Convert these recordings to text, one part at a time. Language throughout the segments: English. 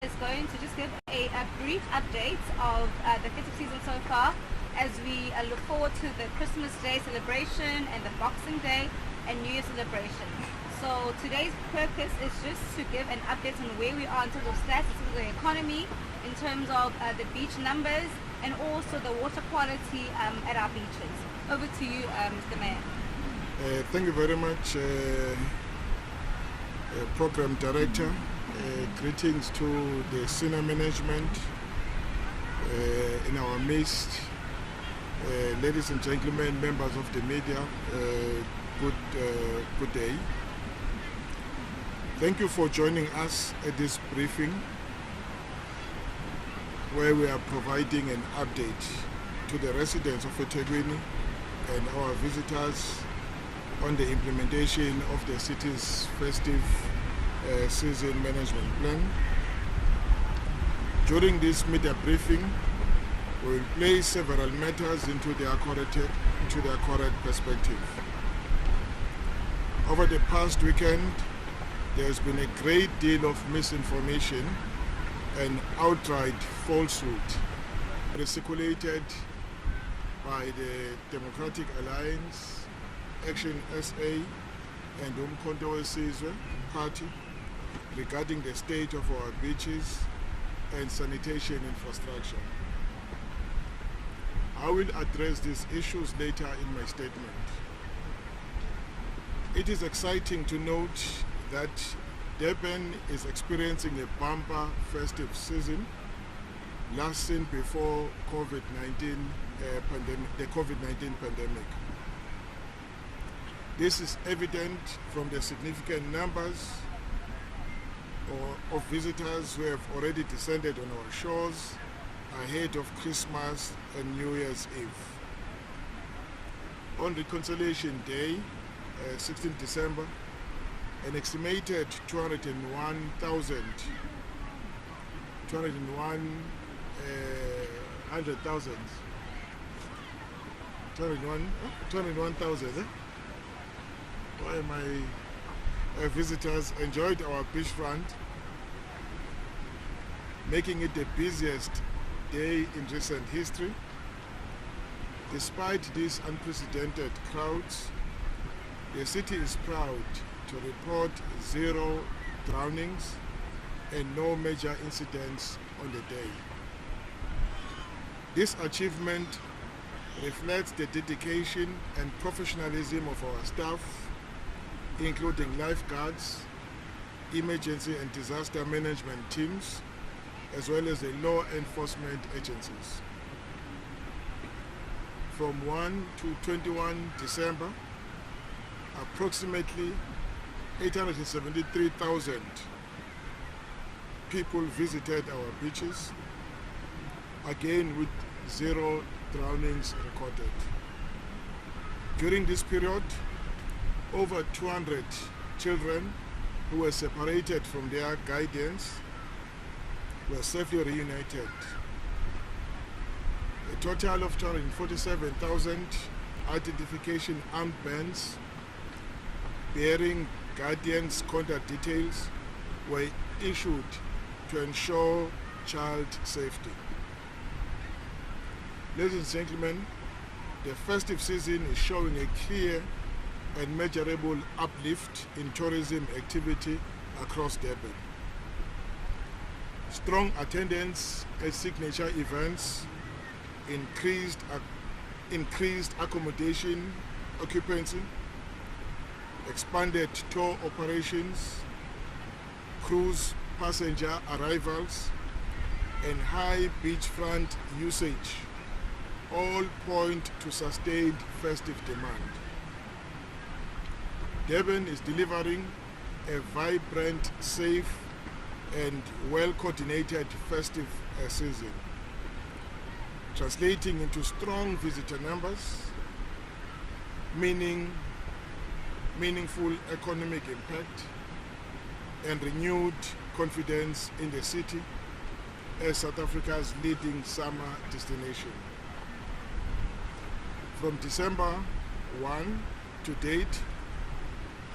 is going to just give a brief update of the festive season so far as we look forward to the Christmas Day celebration and the Boxing Day and New Year celebration. So today's purpose is just to give an update on where we are in terms of stats, in terms of the economy, in terms of the beach numbers, and also the water quality at our beaches. Over to you, Mr. Mayor. Thank you very much, Program Director. Greetings to the senior management in our midst. Ladies and gentlemen, members of the media, good day. Thank you for joining us at this briefing where we are providing an update to the residents of Ethekwini and our visitors on the implementation of the city's festive season management plan. During this media briefing, we will place several matters into their correct perspective. Over the past weekend, there has been a great deal of misinformation and outright falsehood circulated by the Democratic Alliance, Action SA, and Umkhonto weSizwe Party regarding the state of our beaches and sanitation infrastructure. I will address these issues later in my statement. It is exciting to note that Durban is experiencing a bumper festive season, last seen before the COVID-19 pandemic. This is evident from the significant numbers of visitors who have already descended on our shores ahead of Christmas and New Year's Eve. On Reconciliation Day, 16 December, an estimated 201,000 visitors enjoyed our beachfront, making it the busiest day in recent history. Despite these unprecedented crowds, the city is proud to report 0 drownings and no major incidents on the day. This achievement reflects the dedication and professionalism of our staff, including lifeguards, emergency and disaster management teams, as well as the law enforcement agencies. From 1 to 21 December, approximately 873,000 people visited our beaches, again with 0 drownings recorded. During this period, over 200 children who were separated from their guardians were safely reunited. A total of 247,000 identification armbands bearing guardians' contact details were issued to ensure child safety. Ladies and gentlemen, the festive season is showing a clear and measurable uplift in tourism activity across Durban. Strong attendance at signature events, increased accommodation occupancy, expanded tour operations, cruise passenger arrivals, and high beachfront usage all point to sustained festive demand. Durban is delivering a vibrant, safe, and well-coordinated festive season, translating into strong visitor numbers, meaningful economic impact, and renewed confidence in the city as South Africa's leading summer destination. From December 1 to date,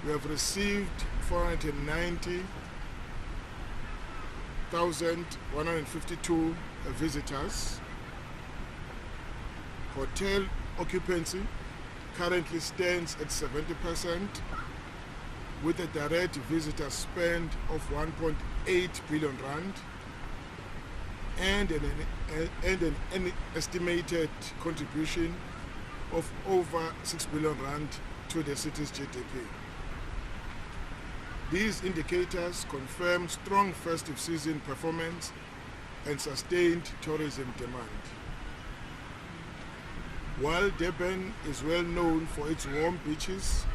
we have received 490 1,152 visitors. Hotel occupancy currently stands at 70%, with a direct visitor spend of 1.8 billion rand and an estimated contribution of over 6 billion rand to the city's GDP. These indicators confirm strong festive season performance and sustained tourism demand. While Durban is well known for its warm beaches,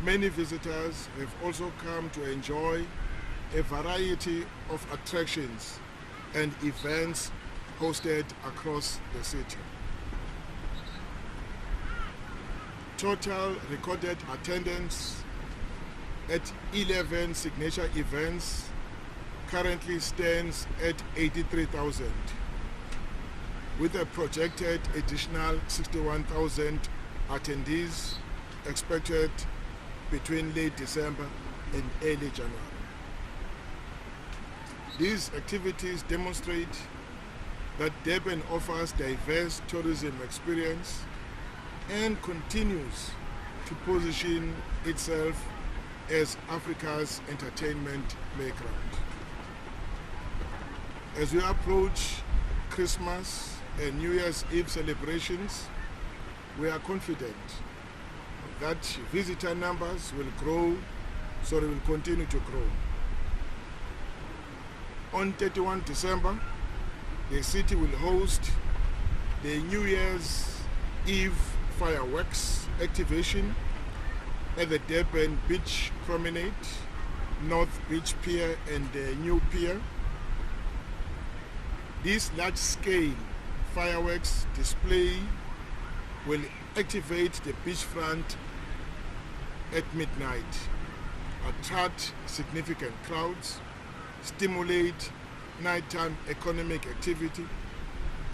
many visitors have also come to enjoy a variety of attractions and events hosted across the city. Total recorded attendance at 11 signature events currently stands at 83,000, with a projected additional 61,000 attendees expected between late December and early January. These activities demonstrate that Durban offers diverse tourism experience and continues to position itself as Africa's entertainment playground. As we approach Christmas and New Year's Eve celebrations, we are confident that visitor numbers will continue to grow. On 31 December, the city will host the New Year's Eve fireworks activation at the Durban Beach Promenade, North Beach Pier and the New Pier. This large-scale fireworks display will activate the beachfront at midnight, attract significant crowds, stimulate nighttime economic activity,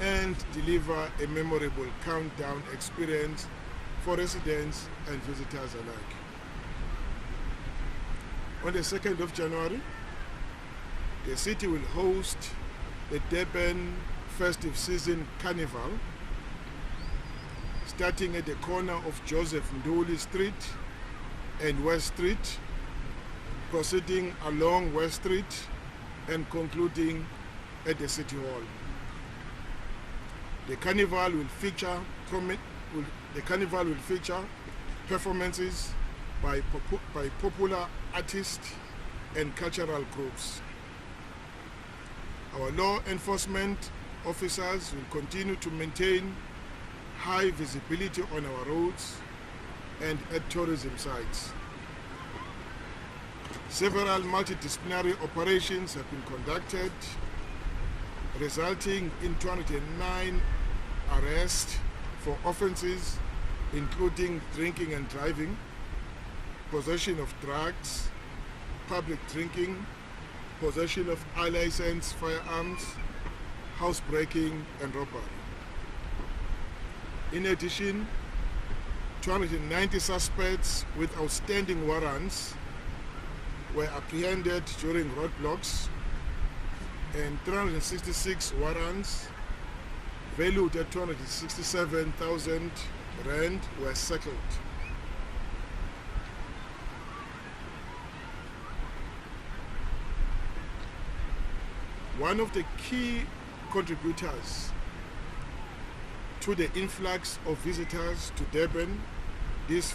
and deliver a memorable countdown experience for residents and visitors alike. On the 2nd of January, the city will host the Durban Festive Season Carnival, starting at the corner of Joseph Nduli Street and West Street, proceeding along West Street and concluding at the City Hall. The carnival will feature performances by popular artists and cultural groups. Our law enforcement officers will continue to maintain high visibility on our roads and at tourism sites. Several multidisciplinary operations have been conducted, resulting in 209 arrests for offences including drinking and driving, possession of drugs, public drinking, possession of unlicensed firearms, housebreaking and robbery. In addition, 290 suspects with outstanding warrants were apprehended during roadblocks, and 366 warrants valued at 267,000 rand were settled. One of the key contributors to the influx of visitors to Durban this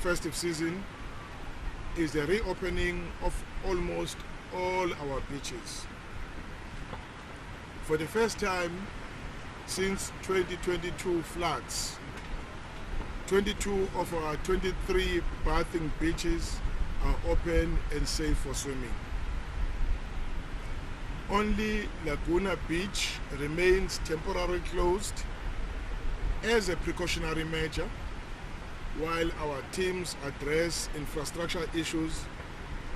festive season is the reopening of almost all our beaches. For the first time since 2022 floods, 22 of our 23 bathing beaches are open and safe for swimming. Only Laguna Beach remains temporarily closed as a precautionary measure while our teams address infrastructure issues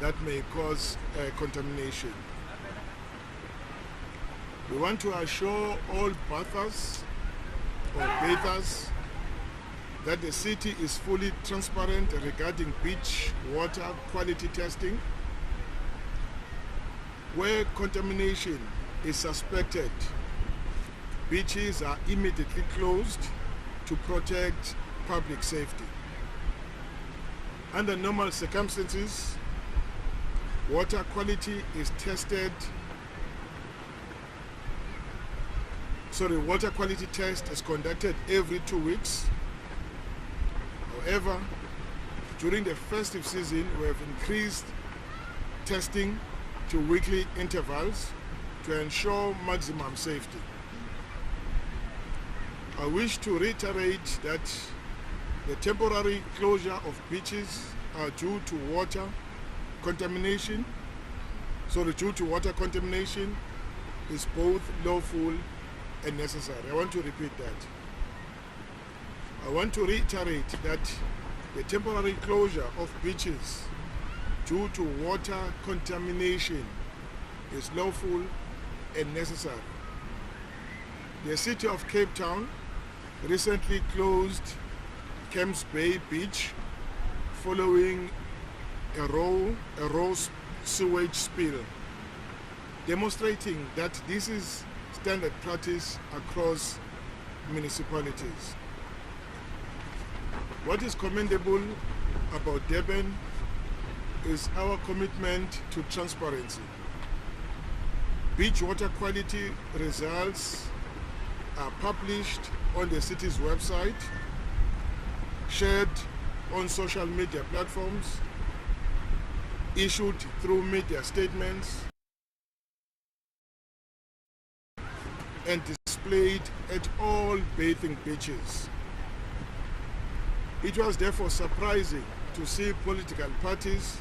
that may cause contamination. We want to assure all bathers or bathers that the city is fully transparent regarding beach water quality testing, Where contamination is suspected, beaches are immediately closed to protect public safety. Under normal circumstances, water quality is tested. Water quality test is conducted every 2 weeks. However, during the festive season, we have increased testing to weekly intervals to ensure maximum safety. I wish to reiterate that the temporary closure of beaches are due to water contamination. Due to water contamination is both lawful and necessary. I want to repeat that. I want to reiterate that the temporary closure of beaches due to water contamination is lawful and necessary. The city of Cape Town recently closed Camps Bay Beach following a raw sewage spill, demonstrating that this is standard practice across municipalities. What is commendable about Durban is our commitment to transparency. Beach water quality results are published on the city's website, shared on social media platforms, issued through media statements, and displayed at all bathing beaches. It was therefore surprising to see political parties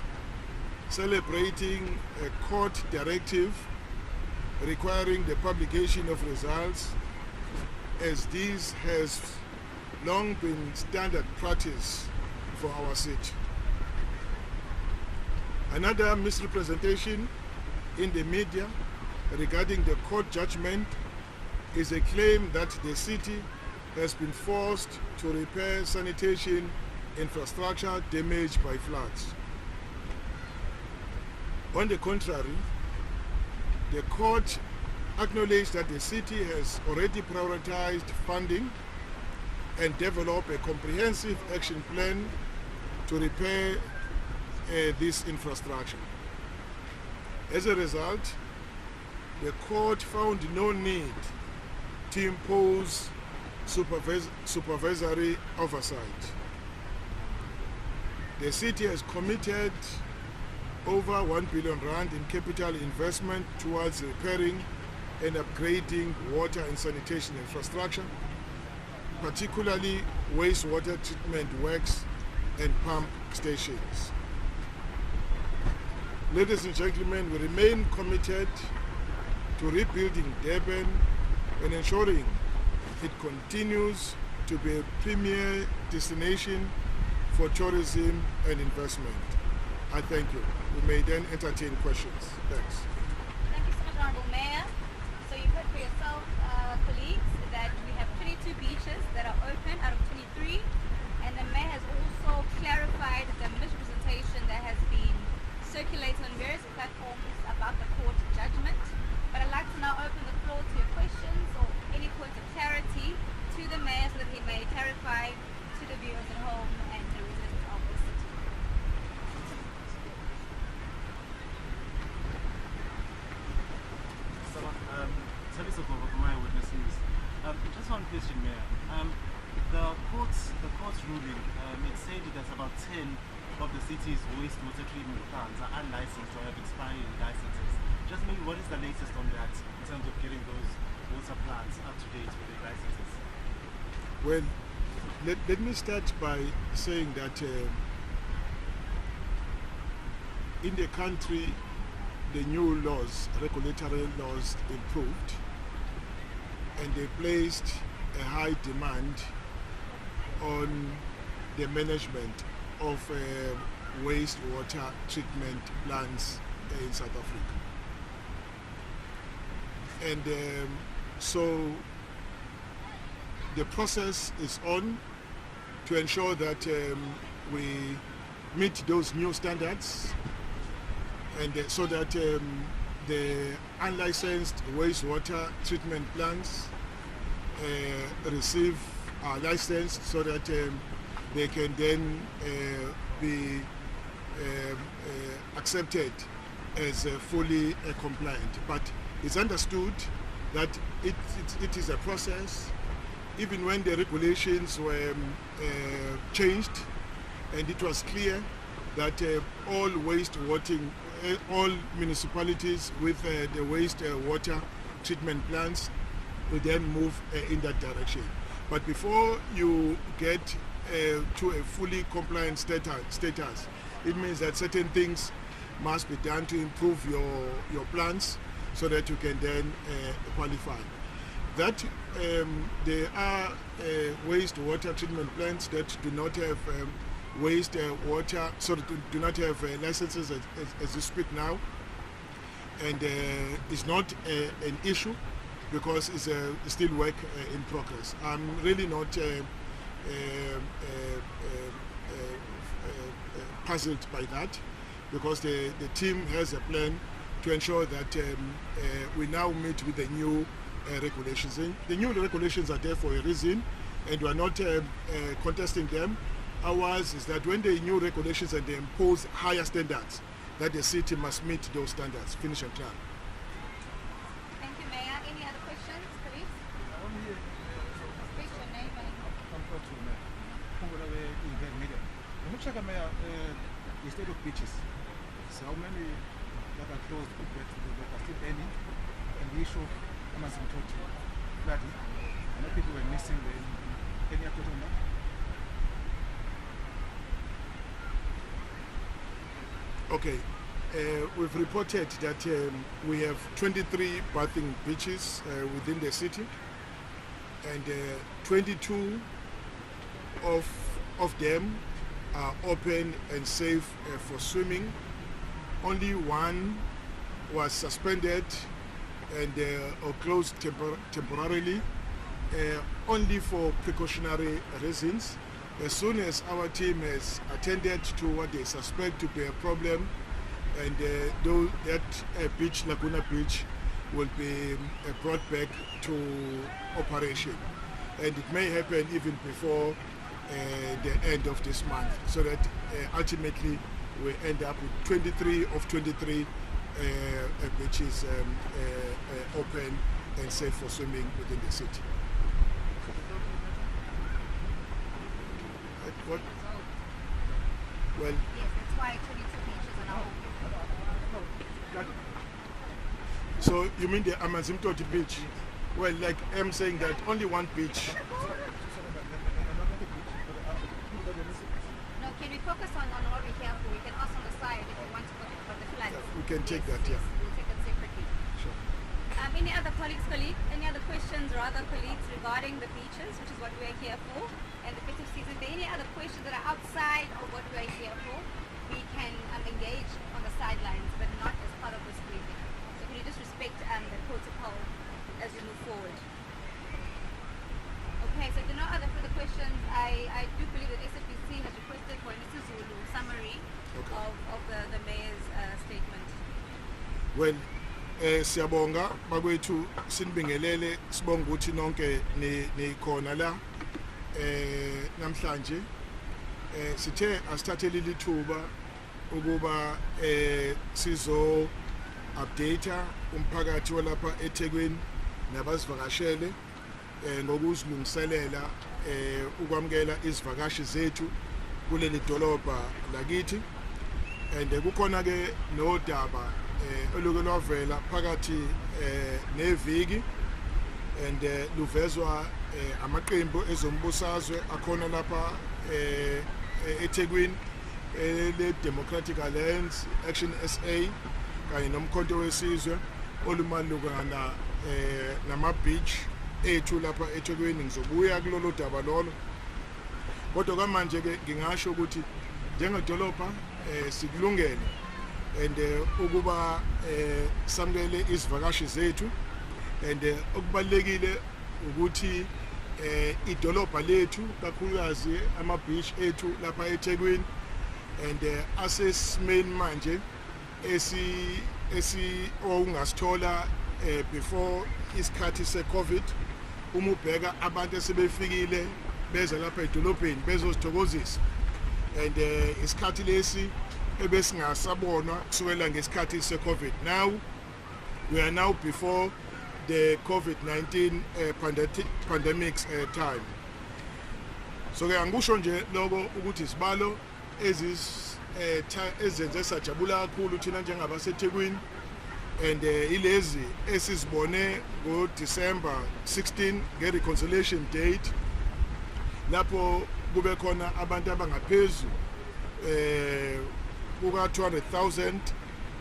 celebrating a court directive requiring the publication of results, as this has long been standard practice for our city. Another misrepresentation in the media regarding the court judgment is a claim that the city has been forced to repair sanitation infrastructure damaged by floods. On the contrary, the court acknowledged that the city has already prioritized funding and developed a comprehensive action plan to repair this infrastructure. As a result, the court found no need to impose supervisory oversight. The city has committed over 1 billion rand in capital investment towards repairing and upgrading water and sanitation infrastructure, particularly wastewater treatment works and pump stations. Ladies and gentlemen, we remain committed to rebuilding Durban and ensuring it continues to be a premier destination for tourism and investment. I thank you. We may then entertain questions. Thanks. Thank you so much, Honorable Mayor. So you've heard for yourself, colleagues, that we have 22 beaches that are open out of 23, and the Mayor has also clarified the misrepresentation that has been circulated on various platforms about the court judgment. But I'd like to now open the floor to your questions or any points of clarity to the Mayor so that he may clarify to the viewers at home and the residents of the city. My witnesses. Just one question, Mayor. The court's ruling, it said that about 10 of the city's wastewater treatment plants are unlicensed or have expired licenses. Just maybe what is the latest on that in terms of getting those water plants up to date with their licenses? Well, let me start by saying that in the country, the new laws, regulatory laws improved, and they placed a high demand on the management of wastewater treatment plants in South Africa. And so the process is on to ensure that we meet those new standards, and so that the unlicensed wastewater treatment plants receive a license so that they can then be accepted as fully compliant. But it's understood that it is a process. Even when the regulations were changed, and it was clear that all municipalities with the waste water treatment plants will then move in that direction. But before you get to a fully compliant status, it means that certain things must be done to improve your plans so that you can then qualify. That there are waste water treatment plants that do not have waste water, so do not have licenses as you speak now, and it's not an issue because it's still work in progress. I'm really not puzzled by that, because the team has a plan to ensure that we now meet with the new regulations. And the new regulations are there for a reason, and we are not contesting them. Ours is that when the new regulations and they impose higher standards, that the city must meet those standards. Finish and turn. Thank you, Mayor. Any other questions, please? State your name and the state of beaches. So how many that are closed compared to that are still any? And the issue of Amazon total flooding. I know people were missing any update on that? Okay, we've reported that we have 23 bathing beaches within the city, and 22 of them are open and safe for swimming. Only one was suspended and or closed temporarily, only for precautionary reasons. As soon as our team has attended to what they suspect to be a problem, and that beach, Laguna Beach, will be brought back to operation. And it may happen even before the end of this month, so that ultimately we end up with 23 of 23 beaches open and safe for swimming within the city. What? Well, yes, that's why 22 beaches are now open. so you mean the Amazimtoti beach? Well, like I'm saying that only one beach. No, can we focus on what we have? We can ask on the side if you want to talk about the floods. We can take that, yeah. We'll take it separately. Sure. Any other colleagues, any other questions colleagues regarding the beaches, which is what we're here for, and the festive season? If there are any other questions that are outside of what we're here for, we can engage on the sidelines, but not as part of this briefing. So can you just respect the protocol as we move forward? Okay, so if there are no other further questions, I do believe that SFPC has requested for an Zulu summary of the mayor's statement. Well, siyabonga bakwethu, sinibingelele, sibonga ukuthi nonke nikhona la namhlanje. Sithe asithathele lithuba ukuba sizo update umphakathi walapha eThekwini nabasivakashele ngokuzilungiselela ukwamkela izivakashi zethu kuleli dolobha lakithi. And kukhona ke nodaba oluke lwavela phakathi neviki, and luvezwa amaqembu ezombusazwe akhona lapha eThekwini, le Democratic Alliance, Action SA kanye nomkhonto wesizwe olumalukana nama-beach ethu lapha eThekwini. Ngizobuya kulolu daba lolo, kodwa kamanje ke ngingasho ukuthi njengedolobha sikulungele and ukuba samukele izivakashi zethu, and okubalekile ukuthi idolobha lethu kakhulukazi ama-beach ethu lapha eThekwini and asesimeni manje ongasithola before isikhathi se-COVID uma ubheka abantu esebefikile beza lapha edolobheni bezosithokozisa and isikhathi lesi ebesingasabonwa kusukela ngesikhathi se-COVID. Now we are now before the COVID-19 pandemic time. So ke angisho nje lokho ukuthi isibalo ezenze sajabula kakhulu thina njengabaseThekwini and ilezi esizibone ngo-December 16 nge-reconciliation date lapho kube khona abantu abangaphezu kuka-200,000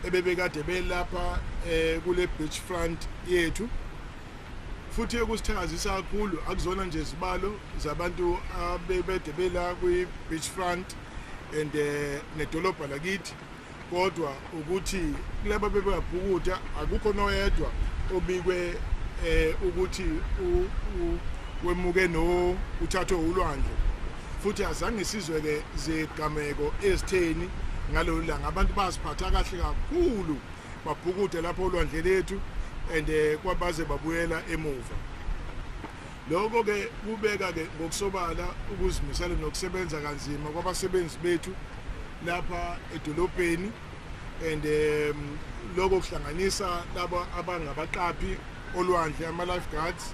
ebebekade belapha kule beachfront yethu, futhi ekusithakazisa kakhulu akuzona nje izibalo zabantu abebede bela kwi-beachfront and nedolobha lakithi, kodwa ukuthi kulaba bebebhukuda akukho noyedwa obikwe ukuthi wemuke no uthathwe ulwandle, futhi azange sizwe-ke zigameko ezitheni ngalolu langa. Abantu baziphatha kahle kakhulu babhukude lapho olwandle lethu and kwabaze babuyela emuva. Lokho-ke kubeka-ke ngokusobala ukuzimisela nokusebenza kanzima kwabasebenzi bethu lapha edolobheni and lokho kuhlanganisa labo abangabaqaphi olwandle, ama-lifeguards,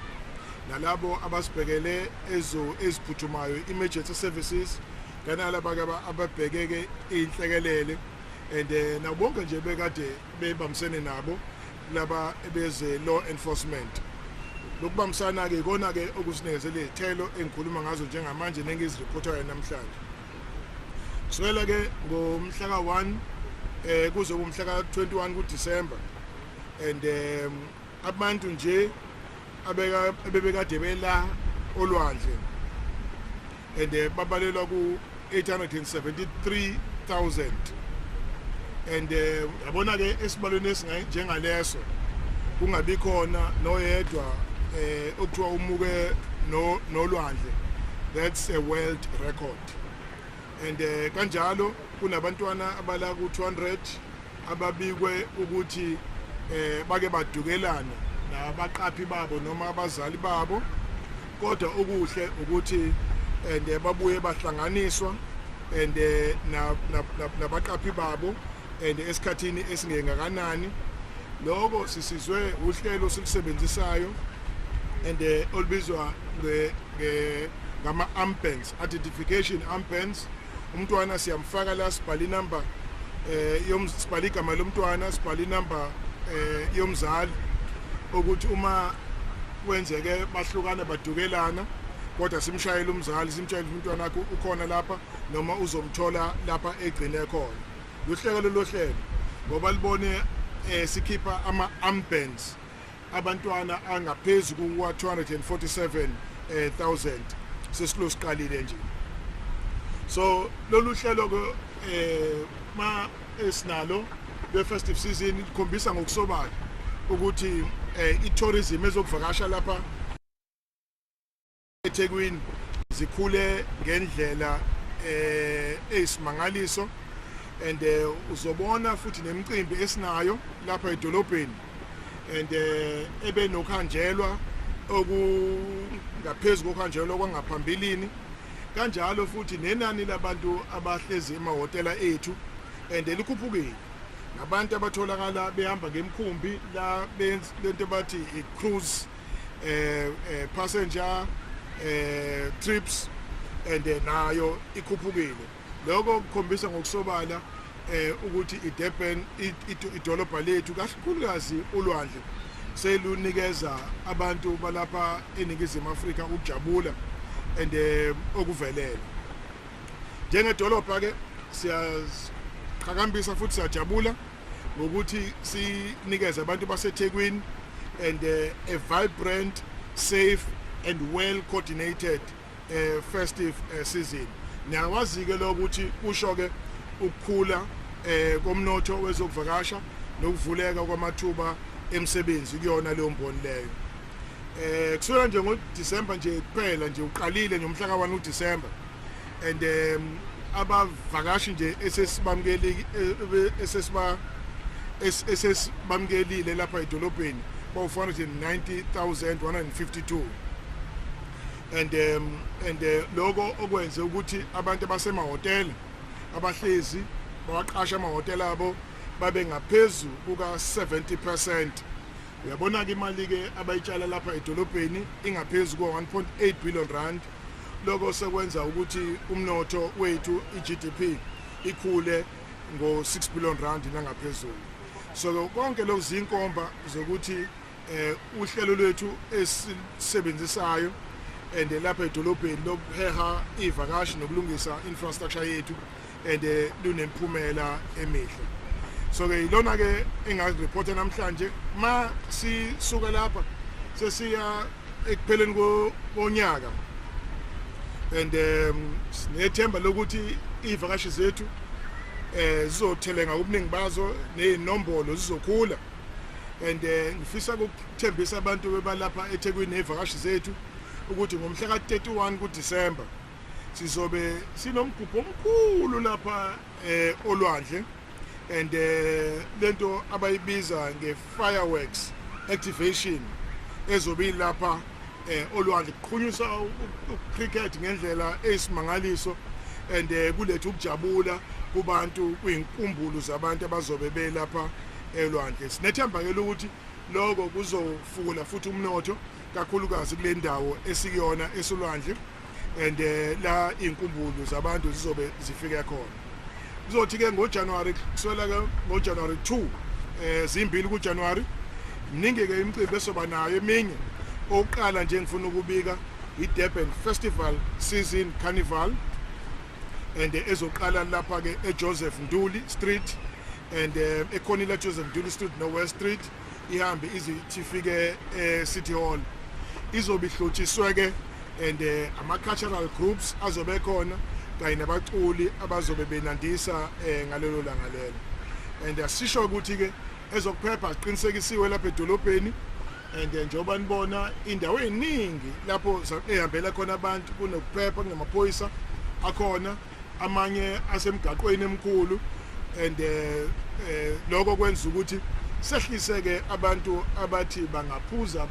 nalabo abasibhekele eziphuthumayo, emergency services, kanalaba ababhekeke inhlekelele and nabonke nje bekade bebambisene nabo laba ebeze law enforcement. Lokubambisana-ke ikona-ke okusinikezele izithelo engikhuluma ngazo njengamanje nengiziripothayo namhlanje. Kusukela-ke ngomhla ka-1 kuze kumhla ka-21 kuDisemba and abantu nje abebekade bela olwandle and babalelwa ku-873,000 and yabona-ke esibalweni esinjengaleso kungabi khona noyedwa okuthiwa umuke nolwandle. That's a world record. And kanjalo kunabantwana abala ku-200 ababikwe ukuthi bake badukelana nabaqaphi babo noma abazali babo, kodwa okuhle ukuthi and babuye bahlanganiswa and nabaqaphi babo and esikhathini esingengakanani. Lokho sisizwe uhlelo silisebenzisayo and olubizwa ngama-armbands, identification armbands. Umntwana siyamfaka la, sibhala inamba sibhala igama lomntwana, sibhala inamba yomzali, ukuthi uma kwenzeke bahlukana badukelana kodwa simshayele umzali, simshayele umntwana wakho ukhona lapha noma uzomthola lapha egcine khona. Luhlelo lohlelo ngoba libone sikhipha ama-armbands abantwana angaphezu ku-247,000 sesilosiqalile nje. So lolu hlelo ma esinalo le-festive season likhombisa ngokusobala ukuthi i-tourism ezokuvakasha lapha eThekwini zikhule ngendlela eyisimangaliso and uzobona futhi nemicimbi esinayo lapha edolobheni and ebe nokhanjelwa okungaphezu kokhanjelwa kwangaphambilini, kanjalo futhi nenani labantu abahlezi emahhotela ethu and likhuphukile. Nabantu abatholakala behamba ngemkhumbi la lento bathi i-cruise passenger trips and nayo ikhuphukile. Lokho kukhombisa ngokusobala ukuthi iDurban idolobha lethu kakhulukazi ulwandle selunikeza abantu balapha eNingizimu Afrika ukujabula and okuvelele. Njengedolobha-ke siyaqhakambisa futhi siyajabula ngokuthi sinikeze abantu baseThekwini and a vibrant, safe and well coordinated festive season. Niyakwazi-ke lo ukuthi kusho-ke ukukhula komnotho wezokuvakasha nokuvuleka kwamathuba emsebenzi kuyona leyo mboni leyo. Kusukela nje ngoDisemba nje kuphela nje uqalile nje umhla ka-1 uDisemba and abavakashi nje esesibamukeli esesibamkelile lapha edolobheni bawu 490,152 and lokho okwenze ukuthi abantu abasemahotela abahlezi bawaqasha amahotela abo babe ngaphezulu kuka 70%. Uyabona ke imali ke abayitshala lapha edolobheni ingaphezulu kwa 1.8 billion rand. Lokho sekwenza ukuthi umnotho wethu iGDP ikhule ngo 6 billion rand nangaphezulu. So konke lokho zinkomba zokuthi uhlelo lwethu esisebenzisayo and lapha edolobheni lokuheha ivakashi nokulungisa infrastructure yethu and lunemphumela emihle. So ke ilona ke engazireporta namhlanje ma sisuka lapha sesiya ekupheleni konyaka and sinethemba lokuthi ivakashi zethu zizothelenga ubuningi bazo nezinombolo zizokhula and ngifisa ukuthembisa abantu bebalapha eThekwini nevakashi zethu ukuthi ngomhla ka-31 kuDisemba sizobe sinomgubho omkhulu lapha olwandle and lento abayibiza nge-fireworks activation ezobe lapha olwandle kuqhunyiswa cricket ngendlela eyisimangaliso and kuletha ukujabula kubantu kuyinkumbulo zabantu abazobe belapha elwandle. Sinethemba ke ukuthi lokho kuzofula futhi umnotho kakhulukazi kule ndawo esikuyona esolwandle and la inkumbulo zabantu zizobe zifike khona. Kuzothi ke ngoJanuary kuswela ke ngoJanuary 2 zimbili kuJanuary mningi ke imicimbi esoba nayo eminye oqala nje ngifuna ukubika iDurban Festival Season Carnival and ezoqala lapha ke eJoseph Nduli Street and ekhonila Joseph Nduli Street no West Street ihambe izifike City Hall izobe ihlotshiswe ke and ama cultural groups azobe khona kanye nabaculi abazobe benandisa ngalelo langa lelo and asisho ukuthi ke ezokuphepha siqinisekisiwe lapha edolobheni and njengoba nibona indawo eziningi lapho ehambela khona abantu kunokuphepha kunamaphoyisa akhona amanye asemgaqweni emkhulu and lokho kwenza ukuthi sehlise ke abantu abathi bangaphuza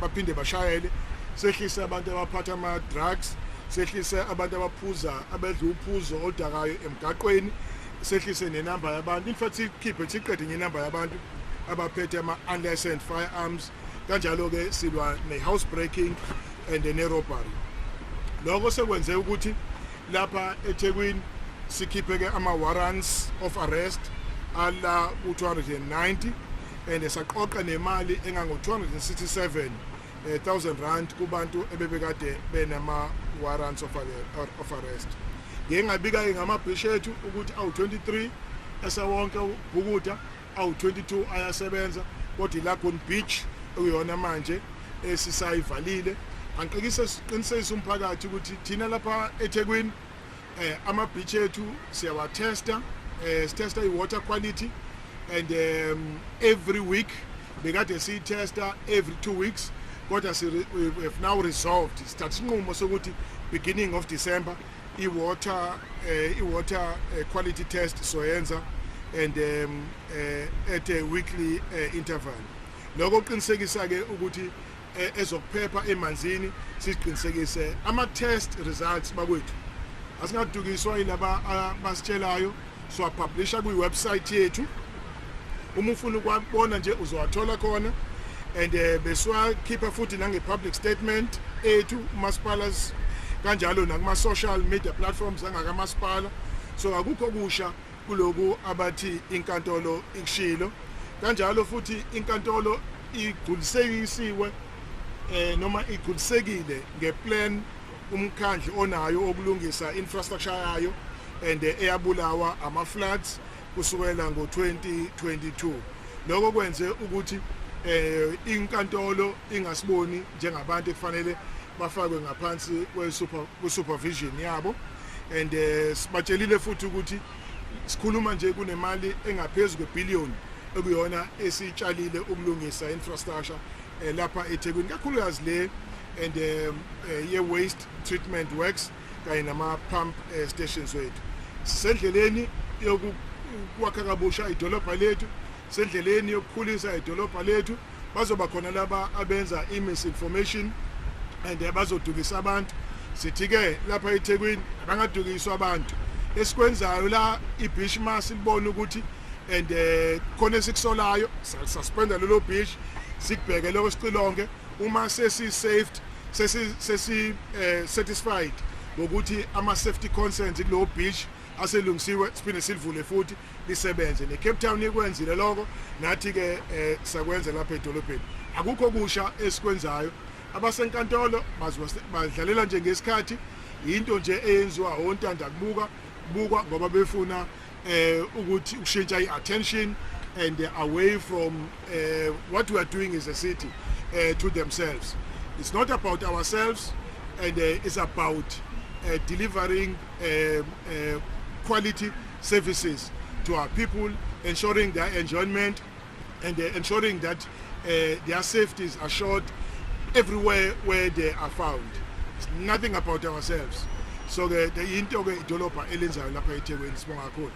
baphinde bashayele, sehlise abantu abaphatha ama drugs, sehlise abantu abaphuza abedla uphuzo odakayo emgaqweni, sehlise nenamba yabantu. In fact sikhiphe siqede ngenamba yabantu abaphethe ama unlicensed firearms, kanjalo ke silwa ne house breaking and ne robbery. Lokho sekwenze ukuthi lapha eThekwini sikhiphe ke ama warrants of arrest ala u290 and esaqoqa nemali engango 267,000 rand kubantu ebebekade benama warrants of arrest. Ngengabika ngamabhishi ethu ukuthi awu 23 esawonke ubhukuda, awu 22 ayasebenza, kodwa la Gun Beach uyona manje esisayivalile. Angiqikise siqinisese umphakathi ukuthi thina lapha eThekwini ama beach ethu siyawa testa, sitesta i-water quality and every week bekade siyi-testa every 2 weeks, kodwa we have now resolved start sinqumo sokuthi beginning of December i-water quality test soyenza and at a weekly interval. Lokho kuqinisekisa ke ukuthi ezokuphepha emanzini siqinisekise ama test results bakwethu asingadukiswa yilaba basitshelayo, so publisha ku website yethu. Uma ufuna ukubona nje uzowathola khona and beswakhipha futhi nange public statement ethu maspalas kanjalo nakuma social media platforms angakamasipala, so akukho kusha kuloku abathi inkantolo ikushilo. Kanjalo futhi inkantolo igculisekisiwe noma igculisekile ngeplan umkhandlu onayo okulungisa infrastructure yayo and eyabulawa ama floods kusukela ngo2022. Lokho kwenze ukuthi inkantolo ingasiboni njengabantu ekufanele bafakwe ngaphansi kwe-supervision yabo and sibatshelile futhi ukuthi sikhuluma nje kunemali engaphezulu kwe-billion ekuyona esitshalile ukulungisa infrastructure lapha eThekwini, kakhulukazi le and ye-waste treatment works kanye nama-pump stations wethu. Sisendleleni yokwakha kabusha idolobha lethu sendleleni yokukhulisa idolobha lethu. Bazoba khona laba abenza misinformation and bazodukisa abantu. Sithi-ke lapha eThekwini bangadukiswa abantu. Esikwenzayo la i-beach mass libona ukuthi and khona esikusolayo suspenda lelo beach sikubheke lokho sicilonke uma sesi-saved satisfied ngokuthi ama-safety concerns kulowo beach aselungisiwe siphinde silivule futhi lisebenze. Ne-Cape Town ikwenzile lokho, nathi-ke sakwenza lapha edolobheni. Akukho kusha esikwenzayo. Abasenkantolo badlalela nje ngesikhathi, into nje eyenziwa ontanda kubukwa ngoba befuna ukuthi ukushintsha i-attention and away from what we are doing as a city to themselves. It's not about ourselves, and it's about delivering quality services to our people, ensuring their enjoyment and ensuring that their safety is assured everywhere where they are found. It's nothing about ourselves. So the into idolobha elenzayo lapha eThekwini sibonga kakhulu.